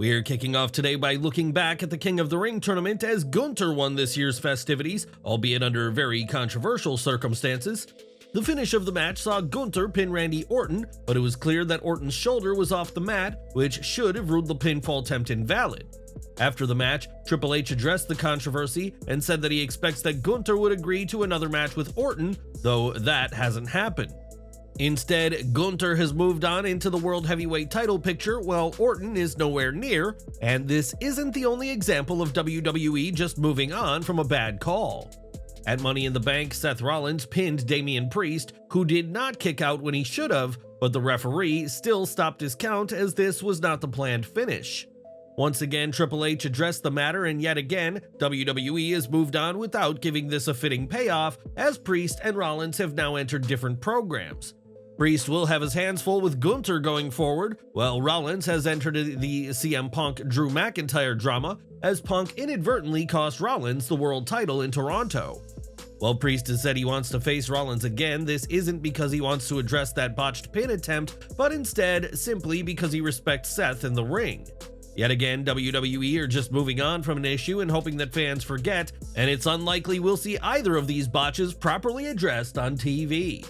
We're kicking off today by looking back at the King of the Ring tournament as Gunther won this year's festivities, albeit under very controversial circumstances. The finish of the match saw Gunther pin Randy Orton, but it was clear that Orton's shoulder was off the mat, which should have ruled the pinfall attempt invalid. After the match, Triple H addressed the controversy and said that he expects that Gunther would agree to another match with Orton, though that hasn't happened. Instead, Gunther has moved on into the World Heavyweight title picture while Orton is nowhere near, and this isn't the only example of WWE just moving on from a bad call. At Money in the Bank, Seth Rollins pinned Damian Priest, who did not kick out when he should have, but the referee still stopped his count as this was not the planned finish. Once again, Triple H addressed the matter, and yet again, WWE has moved on without giving this a fitting payoff, as Priest and Rollins have now entered different programs. Priest will have his hands full with Gunther going forward, while Rollins has entered the CM Punk Drew McIntyre drama, as Punk inadvertently cost Rollins the world title in Toronto. While Priest has said he wants to face Rollins again, this isn't because he wants to address that botched pin attempt, but instead simply because he respects Seth in the ring. Yet again, WWE are just moving on from an issue and hoping that fans forget, and it's unlikely we'll see either of these botches properly addressed on TV.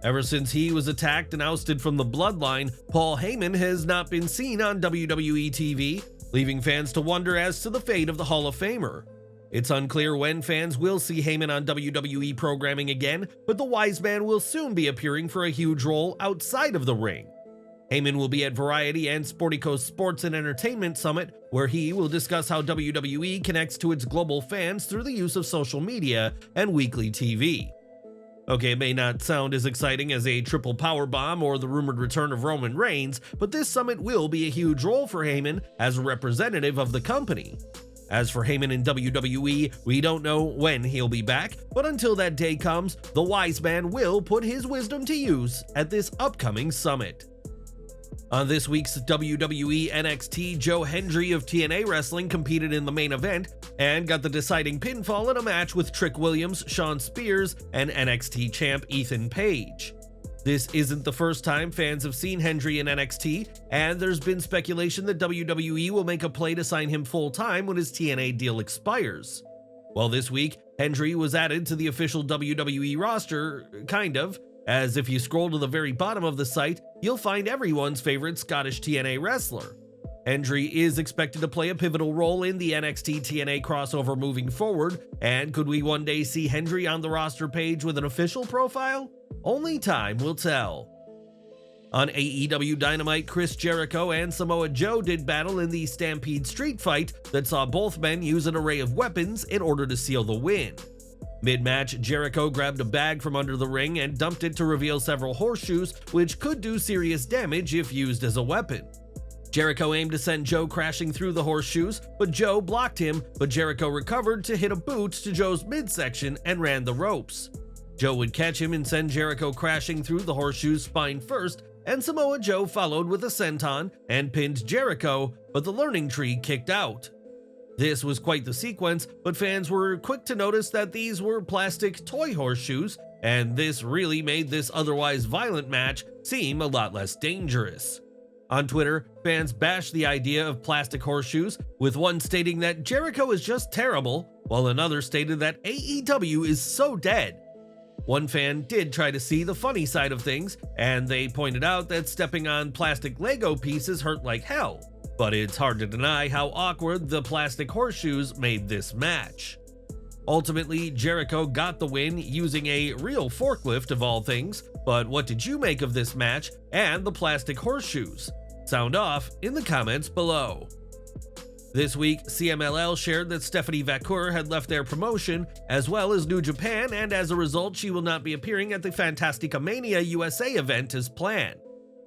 Ever since he was attacked and ousted from the Bloodline, Paul Heyman has not been seen on WWE TV, leaving fans to wonder as to the fate of the Hall of Famer. It's unclear when fans will see Heyman on WWE programming again, but the wise man will soon be appearing for a huge role outside of the ring. Heyman will be at Variety and Sportico's Sports and Entertainment Summit, where he will discuss how WWE connects to its global fans through the use of social media and weekly TV. Okay, it may not sound as exciting as a triple powerbomb or the rumored return of Roman Reigns, but this summit will be a huge role for Heyman as a representative of the company. As for Heyman in WWE, we don't know when he'll be back, but until that day comes, the wise man will put his wisdom to use at this upcoming summit. On this week's WWE NXT, Joe Hendry of TNA Wrestling competed in the main event and got the deciding pinfall in a match with Trick Williams, Shawn Spears, and NXT champ Ethan Page. This isn't the first time fans have seen Hendry in NXT, and there's been speculation that WWE will make a play to sign him full-time when his TNA deal expires. Well, this week, Hendry was added to the official WWE roster, kind of, as if you scroll to the very bottom of the site, you'll find everyone's favorite Scottish TNA wrestler. Hendry is expected to play a pivotal role in the NXT TNA crossover moving forward, and could we one day see Hendry on the roster page with an official profile? Only time will tell. On AEW Dynamite, Chris Jericho and Samoa Joe did battle in the Stampede Street fight that saw both men use an array of weapons in order to seal the win. Mid-match, Jericho grabbed a bag from under the ring and dumped it to reveal several horseshoes, which could do serious damage if used as a weapon. Jericho aimed to send Joe crashing through the horseshoes, but Joe blocked him, but Jericho recovered to hit a boot to Joe's midsection and ran the ropes. Joe would catch him and send Jericho crashing through the horseshoes spine first, and Samoa Joe followed with a senton and pinned Jericho, but the learning tree kicked out. This was quite the sequence, but fans were quick to notice that these were plastic toy horseshoes, and this really made this otherwise violent match seem a lot less dangerous. On Twitter, fans bashed the idea of plastic horseshoes, with one stating that Jericho is just terrible, while another stated that AEW is so dead. One fan did try to see the funny side of things, and they pointed out that stepping on plastic Lego pieces hurt like hell. But it's hard to deny how awkward the plastic horseshoes made this match. Ultimately, Jericho got the win using a real forklift of all things, but what did you make of this match and the plastic horseshoes? Sound off in the comments below. This week, CMLL shared that Stephanie Vaquer had left their promotion, as well as New Japan, and as a result, she will not be appearing at the Fantastica Mania USA event as planned.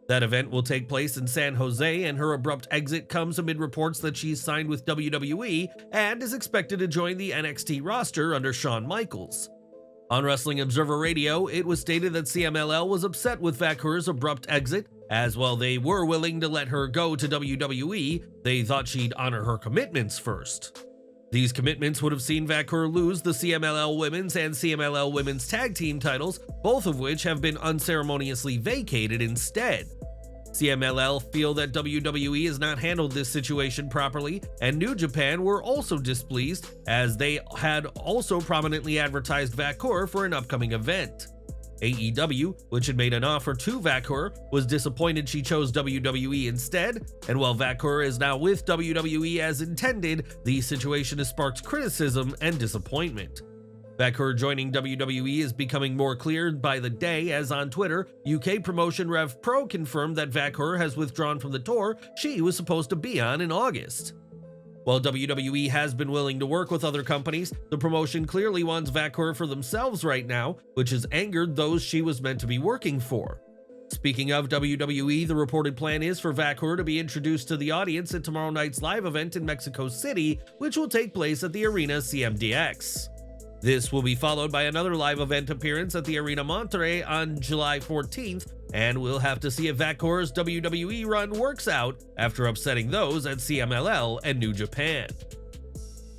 That event will take place in San Jose, and her abrupt exit comes amid reports that she's signed with WWE and is expected to join the NXT roster under Shawn Michaels. On Wrestling Observer Radio, it was stated that CMLL was upset with Vaquer's abrupt exit, as while they were willing to let her go to WWE, they thought she'd honor her commitments first. These commitments would have seen Vaquer lose the CMLL Women's and CMLL Women's Tag Team titles, both of which have been unceremoniously vacated instead. CMLL feel that WWE has not handled this situation properly, and New Japan were also displeased as they had also prominently advertised Vaquer for an upcoming event. AEW, which had made an offer to Vaquer, was disappointed she chose WWE instead, and while Vaquer is now with WWE as intended, the situation has sparked criticism and disappointment. Vaquer joining WWE is becoming more clear by the day, as on Twitter, UK promotion Rev Pro confirmed that Vaquer has withdrawn from the tour she was supposed to be on in August. While WWE has been willing to work with other companies, the promotion clearly wants Vaquer for themselves right now, which has angered those she was meant to be working for. Speaking of WWE, the reported plan is for Vaquer to be introduced to the audience at tomorrow night's live event in Mexico City, which will take place at the Arena CMDX. This will be followed by another live event appearance at the Arena Monterrey on July 14th, and we'll have to see if Vaquer's WWE run works out after upsetting those at CMLL and New Japan.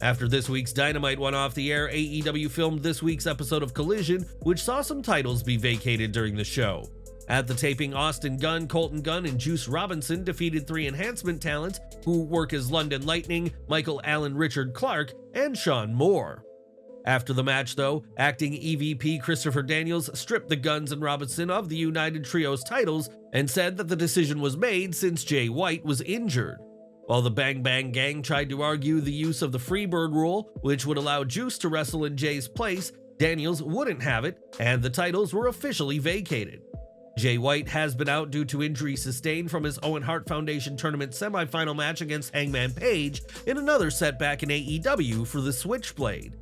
After this week's Dynamite went off the air, AEW filmed this week's episode of Collision, which saw some titles be vacated during the show. At the taping, Austin Gunn, Colton Gunn, and Juice Robinson defeated 3 enhancement talents who work as London Lightning, Michael Allen Richard Clark, and Sean Moore. After the match, though, acting EVP Christopher Daniels stripped the Guns and Robinson of the United Trios titles and said that the decision was made since Jay White was injured. While the Bang Bang Gang tried to argue the use of the Freebird rule, which would allow Juice to wrestle in Jay's place, Daniels wouldn't have it, and the titles were officially vacated. Jay White has been out due to injury sustained from his Owen Hart Foundation tournament semifinal match against Hangman Page in another setback in AEW for the Switchblade.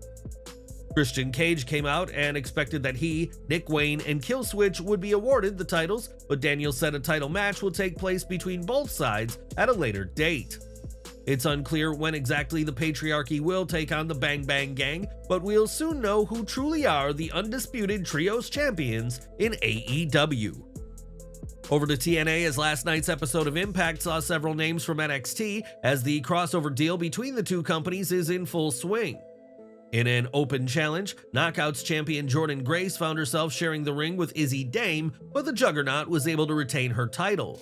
Christian Cage came out and expected that he, Nick Wayne, and Killswitch would be awarded the titles, but Daniels said a title match will take place between both sides at a later date. It's unclear when exactly the Patriarchy will take on the Bang Bang Gang, but we'll soon know who truly are the undisputed Trios champions in AEW. Over to TNA, as last night's episode of Impact saw several names from NXT, as the crossover deal between the two companies is in full swing. In an open challenge, Knockouts champion Jordynne Grace found herself sharing the ring with Izzy Dame, but the Juggernaut was able to retain her title.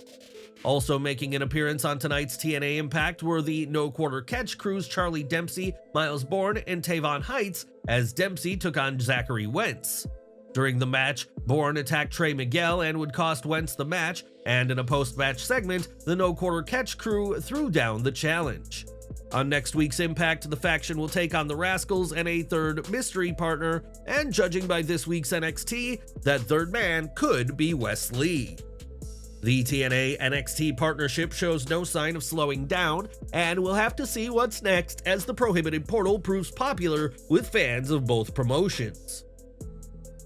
Also making an appearance on tonight's TNA Impact were the No Quarter Catch crew's Charlie Dempsey, Miles Bourne, and Tavon Heights, as Dempsey took on Zachary Wentz. During the match, Bourne attacked Trey Miguel and would cost Wentz the match, and in a post-match segment, the No Quarter Catch crew threw down the challenge. On next week's Impact, the faction will take on the Rascals and a third mystery partner, and judging by this week's NXT, that third man could be Wes Lee. The TNA NXT partnership shows no sign of slowing down, and we'll have to see what's next as the Prohibited Portal proves popular with fans of both promotions.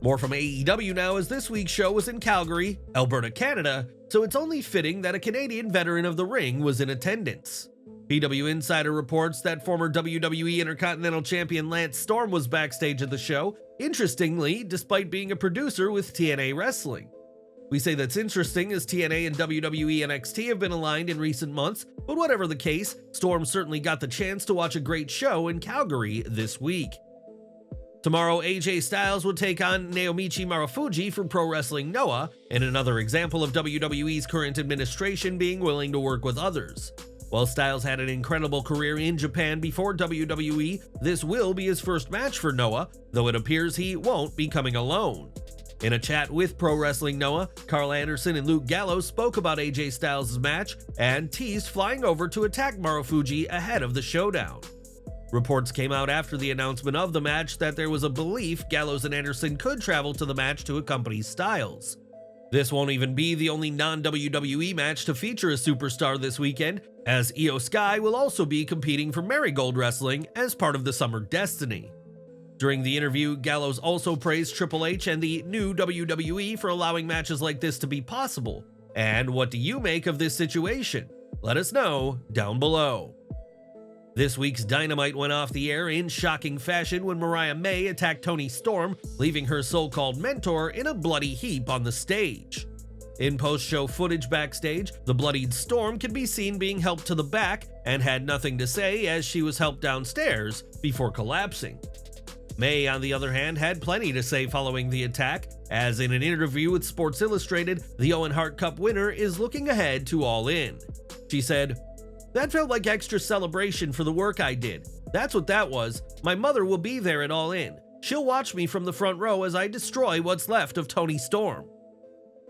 More from AEW now, as this week's show was in Calgary, Alberta, Canada, so it's only fitting that a Canadian veteran of the ring was in attendance. PW Insider reports that former WWE Intercontinental Champion Lance Storm was backstage at the show, interestingly, despite being a producer with TNA Wrestling. We say that's interesting as TNA and WWE NXT have been aligned in recent months, but whatever the case, Storm certainly got the chance to watch a great show in Calgary this week. Tomorrow, AJ Styles will take on Naomichi Marufuji from Pro Wrestling Noah, in another example of WWE's current administration being willing to work with others. While Styles had an incredible career in Japan before WWE, this will be his first match for Noah, though it appears he won't be coming alone. In a chat with Pro Wrestling Noah, Carl Anderson and Luke Gallows spoke about AJ Styles' match and teased flying over to attack Marufuji ahead of the showdown. Reports came out after the announcement of the match that there was a belief Gallows and Anderson could travel to the match to accompany Styles. This won't even be the only non-WWE match to feature a superstar this weekend, as Io Sky will also be competing for Marigold Wrestling as part of the Summer Destiny. During the interview, Gallows also praised Triple H and the new WWE for allowing matches like this to be possible. And what do you make of this situation? Let us know down below. This week's Dynamite went off the air in shocking fashion when Mariah May attacked Toni Storm, leaving her so-called mentor in a bloody heap on the stage. In post-show footage backstage, the bloodied Storm can be seen being helped to the back and had nothing to say as she was helped downstairs before collapsing. May, on the other hand, had plenty to say following the attack, as in an interview with Sports Illustrated, the Owen Hart Cup winner is looking ahead to All In. She said, "That felt like extra celebration for the work I did. That's what that was. My mother will be there at All In. She'll watch me from the front row as I destroy what's left of Toni Storm."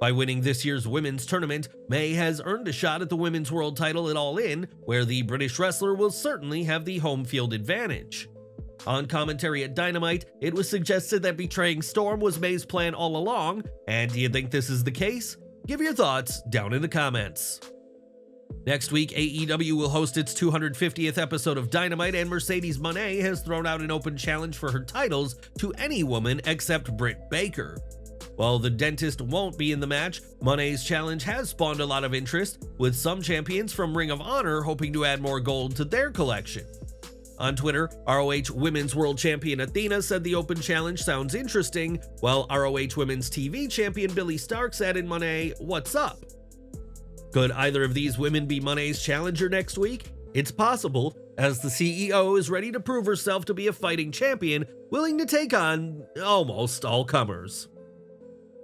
By winning this year's women's tournament, May has earned a shot at the women's world title at All In, where the British wrestler will certainly have the home field advantage. On commentary at Dynamite, it was suggested that betraying Storm was May's plan all along, and do you think this is the case? Give your thoughts down in the comments. Next week, AEW will host its 250th episode of Dynamite, and Mercedes Moné has thrown out an open challenge for her titles to any woman except Britt Baker. While the dentist won't be in the match, Moné's challenge has spawned a lot of interest, with some champions from Ring of Honor hoping to add more gold to their collection. On Twitter, ROH Women's World Champion Athena said the open challenge sounds interesting, while ROH Women's TV Champion Billie Starkz added Moné, "What's up?" Could either of these women be Moné's challenger next week? It's possible, as the CEO is ready to prove herself to be a fighting champion, willing to take on almost all comers.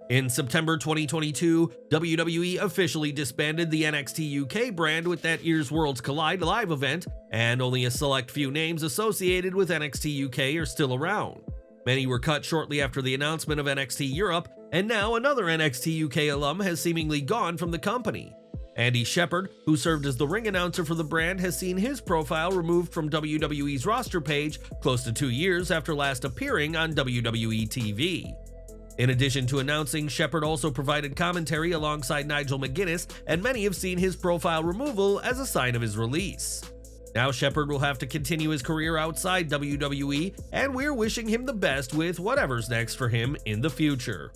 In September 2022, WWE officially disbanded the NXT UK brand with that year's Worlds Collide live event, and only a select few names associated with NXT UK are still around. Many were cut shortly after the announcement of NXT Europe, and now another NXT UK alum has seemingly gone from the company. Andy Shepherd, who served as the ring announcer for the brand, has seen his profile removed from WWE's roster page close to 2 years after last appearing on WWE TV. In addition to announcing, Shepherd also provided commentary alongside Nigel McGuinness, and many have seen his profile removal as a sign of his release. Now Shepherd will have to continue his career outside WWE, and we're wishing him the best with whatever's next for him in the future.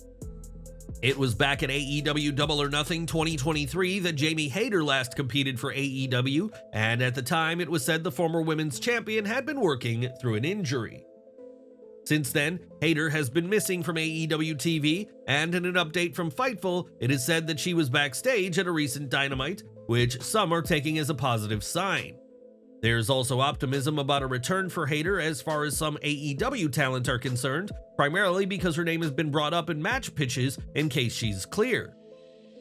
It was back at AEW Double or Nothing 2023 that Jamie Hayter last competed for AEW, and at the time it was said the former women's champion had been working through an injury. Since then, Hayter has been missing from AEW TV, and in an update from Fightful, it is said that she was backstage at a recent Dynamite, which some are taking as a positive sign. There's also optimism about a return for Hayter as far as some AEW talent are concerned, primarily because her name has been brought up in match pitches in case she's cleared.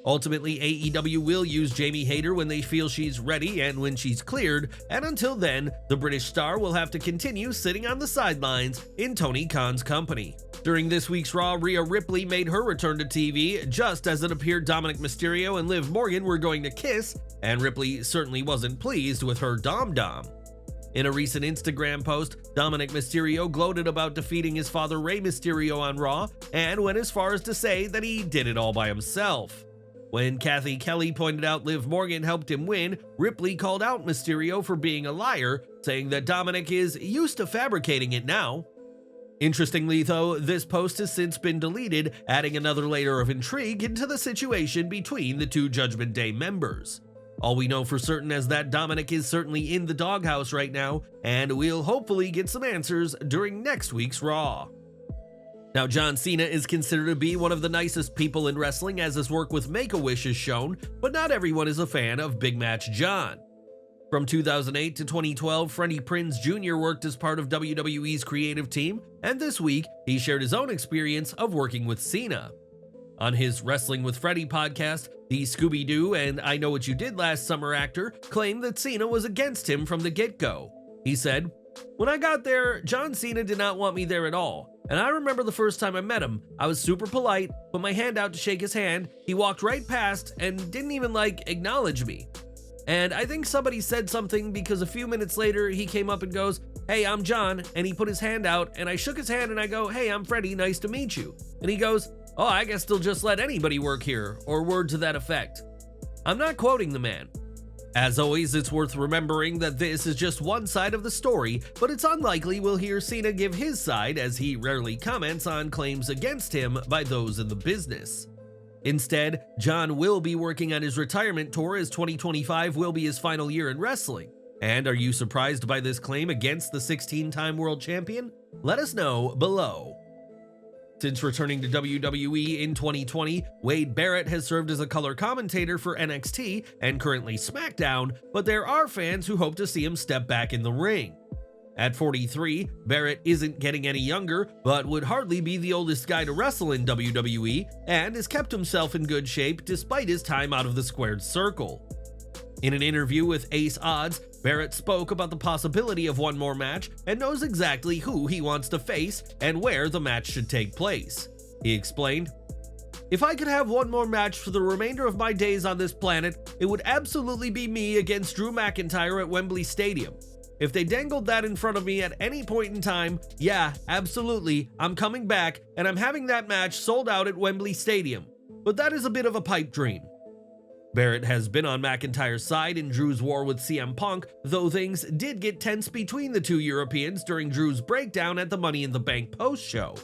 Ultimately, AEW will use Jamie Hayter when they feel she's ready and when she's cleared, and until then, the British star will have to continue sitting on the sidelines in Tony Khan's company. During this week's Raw, Rhea Ripley made her return to TV just as it appeared Dominik Mysterio and Liv Morgan were going to kiss, and Ripley certainly wasn't pleased with her dom-dom. In a recent Instagram post, Dominik Mysterio gloated about defeating his father Rey Mysterio on Raw, and went as far as to say that he did it all by himself. When Kathy Kelly pointed out Liv Morgan helped him win, Ripley called out Mysterio for being a liar, saying that Dominik is used to fabricating it now. Interestingly though, this post has since been deleted, adding another layer of intrigue into the situation between the two Judgment Day members. All we know for certain is that Dominik is certainly in the doghouse right now, and we'll hopefully get some answers during next week's Raw. Now, John Cena is considered to be one of the nicest people in wrestling, as his work with Make-A-Wish is shown, but not everyone is a fan of Big Match John. From 2008 to 2012, Freddie Prinze Jr. worked as part of WWE's creative team, and this week, he shared his own experience of working with Cena. On his Wrestling with Freddie podcast, the Scooby-Doo and I Know What You Did Last Summer actor claimed that Cena was against him from the get-go. He said, "When I got there, John Cena did not want me there at all. And I remember the first time I met him, I was super polite, put my hand out to shake his hand, he walked right past and didn't even acknowledge me. And I think somebody said something because a few minutes later he came up and goes, 'Hey, I'm John,' and he put his hand out and I shook his hand and I go, 'Hey, I'm Freddie, nice to meet you.' And he goes, 'Oh, I guess they'll just let anybody work here,' or word to that effect." I'm not quoting the man. As always, it's worth remembering that this is just one side of the story, but it's unlikely we'll hear Cena give his side, as he rarely comments on claims against him by those in the business. Instead, John will be working on his retirement tour, as 2025 will be his final year in wrestling. And are you surprised by this claim against the 16-time world champion? Let us know below. Since returning to WWE in 2020, Wade Barrett has served as a color commentator for NXT and currently SmackDown, but there are fans who hope to see him step back in the ring. At 43, Barrett isn't getting any younger, but would hardly be the oldest guy to wrestle in WWE, and has kept himself in good shape despite his time out of the squared circle. In an interview with Ace Odds, Barrett spoke about the possibility of one more match and knows exactly who he wants to face and where the match should take place. He explained, "If I could have one more match for the remainder of my days on this planet, it would absolutely be me against Drew McIntyre at Wembley Stadium. If they dangled that in front of me at any point in time, yeah, absolutely, I'm coming back and I'm having that match sold out at Wembley Stadium. But that is a bit of a pipe dream." Barrett has been on McIntyre's side in Drew's war with CM Punk, though things did get tense between the two Europeans during Drew's breakdown at the Money in the Bank post-show.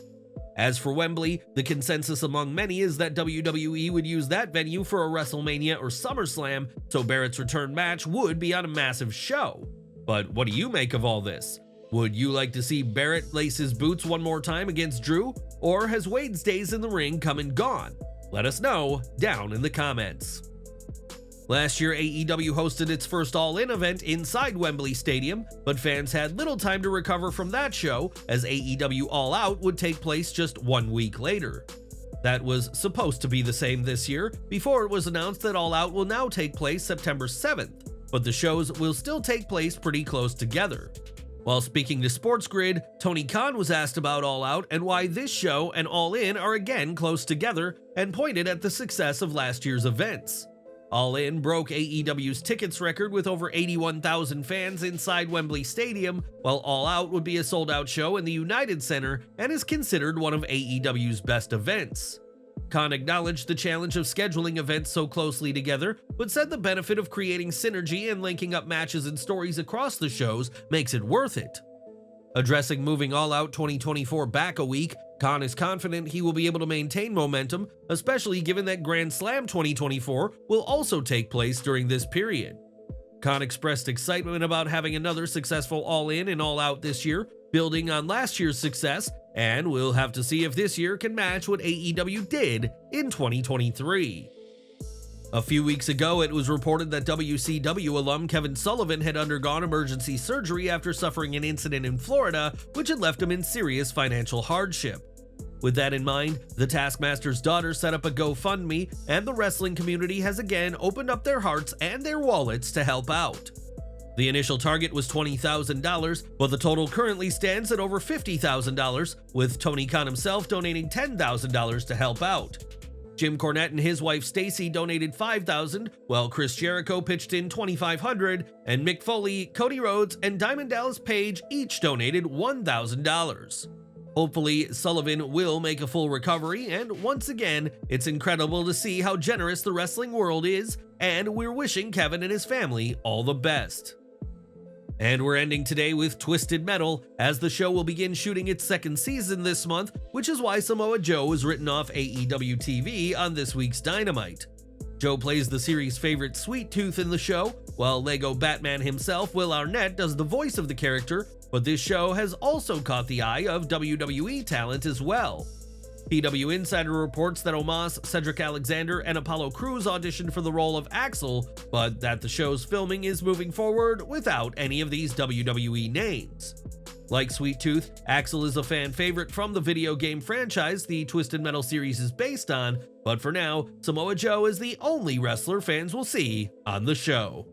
As for Wembley, the consensus among many is that WWE would use that venue for a WrestleMania or SummerSlam, so Barrett's return match would be on a massive show. But what do you make of all this? Would you like to see Barrett lace his boots one more time against Drew, or has Wade's days in the ring come and gone? Let us know down in the comments. Last year, AEW hosted its first All-In event inside Wembley Stadium, but fans had little time to recover from that show, as AEW All Out would take place just 1 week later. That was supposed to be the same this year, before it was announced that All Out will now take place September 7th, but the shows will still take place pretty close together. While speaking to Sports Grid, Tony Khan was asked about All Out and why this show and All In are again close together, and pointed at the success of last year's events. All In broke AEW's tickets record with over 81,000 fans inside Wembley Stadium, while All Out would be a sold-out show in the United Center and is considered one of AEW's best events. Khan acknowledged the challenge of scheduling events so closely together, but said the benefit of creating synergy and linking up matches and stories across the shows makes it worth it. Addressing moving All Out 2024 back a week, Khan is confident he will be able to maintain momentum, especially given that Grand Slam 2024 will also take place during this period. Khan expressed excitement about having another successful All In and All Out this year, building on last year's success, and we'll have to see if this year can match what AEW did in 2023. A few weeks ago, it was reported that WCW alum Kevin Sullivan had undergone emergency surgery after suffering an incident in Florida, which had left him in serious financial hardship. With that in mind, the Taskmaster's daughter set up a GoFundMe, and the wrestling community has again opened up their hearts and their wallets to help out. The initial target was $20,000, but the total currently stands at over $50,000, with Tony Khan himself donating $10,000 to help out. Jim Cornette and his wife Stacy donated $5,000, while Chris Jericho pitched in $2,500, and Mick Foley, Cody Rhodes, and Diamond Dallas Page each donated $1,000. Hopefully, Sullivan will make a full recovery, and once again, it's incredible to see how generous the wrestling world is, and we're wishing Kevin and his family all the best. And we're ending today with Twisted Metal, as the show will begin shooting its second season this month, which is why Samoa Joe was written off AEW TV on this week's Dynamite. Joe plays the series' favorite Sweet Tooth in the show, while Lego Batman himself, Will Arnett, does the voice of the character, but this show has also caught the eye of WWE talent as well. PW Insider reports that Omos, Cedric Alexander, and Apollo Crews auditioned for the role of Axel, but that the show's filming is moving forward without any of these WWE names. Like Sweet Tooth, Axel is a fan favorite from the video game franchise the Twisted Metal series is based on, but for now, Samoa Joe is the only wrestler fans will see on the show.